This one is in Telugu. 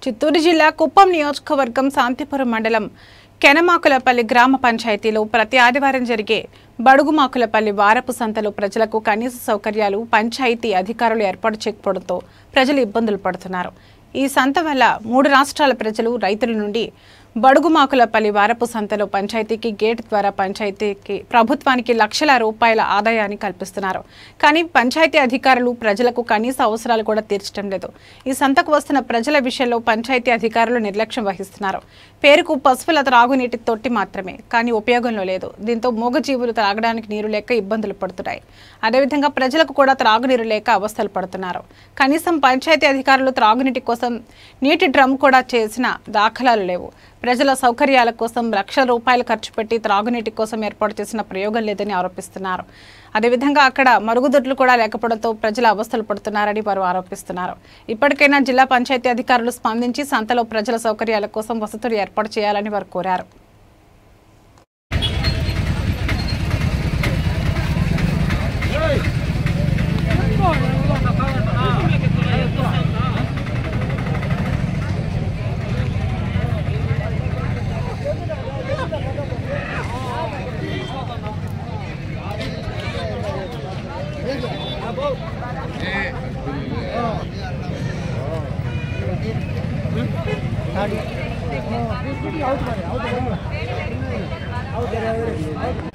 చిత్తూరు జిల్లా కుప్పం నియోజకవర్గం శాంతిపురం మండలం కెనమాకులపల్లి గ్రామ పంచాయతీలో ప్రతి ఆదివారం జరిగే బడుగుమాకులపల్లి వారపు సంతలో ప్రజలకు కనీస సౌకర్యాలు పంచాయతీ అధికారులు ఏర్పాటు చేయకపోవడంతో ప్రజలు ఇబ్బందులు పడుతున్నారు। ఈ సంత వల్ల 3 రాష్ట్రాల ప్రజలు రైతుల నుండి బడుగుమాకులపల్లి వారపు సంతలో పంచాయతీకి గేట్ ద్వారా పంచాయతీకి ప్రభుత్వానికి లక్షల రూపాయల ఆదాయాన్ని కల్పిస్తున్నారు। కానీ పంచాయతీ అధికారులు ప్రజలకు కనీస అవసరాలు కూడా తీర్చడం లేదు। ఈ సంతకు వస్తున్న ప్రజల విషయంలో పంచాయతీ అధికారులు నిర్లక్ష్యం వహిస్తున్నారు। పేరుకు పశువుల త్రాగునీటి తొట్టి మాత్రమే, కానీ ఉపయోగంలో లేదు। దీంతో మూగజీవులు త్రాగడానికి నీరు లేక ఇబ్బందులు పడుతున్నాయి। అదేవిధంగా ప్రజలకు కూడా త్రాగునీరు లేక అవస్థలు పడుతున్నారు। కనీసం పంచాయతీ అధికారులు త్రాగునీటి కోసం నీటి డ్రమ్ కూడా చేసిన దాఖలాలు లేవు। ప్రజల సౌకర్యాల కోసం లక్షల రూపాయలు ఖర్చు పెట్టి త్రాగునీటి కోసం ఏర్పాటు చేసిన ప్రయోగం లేదని ఆరోపిస్తున్నారు। అదేవిధంగా అక్కడ మరుగుదొడ్లు కూడా లేకపోవడంతో ప్రజలు అవస్థలు పడుతున్నారని వారు ఆరోపిస్తున్నారు। ఇప్పటికైనా జిల్లా పంచాయతీ అధికారులు స్పందించి సంతలో ప్రజల సౌకర్యాల కోసం వసతులు ఏర్పాటు చేయాలని వారు కోరారు। out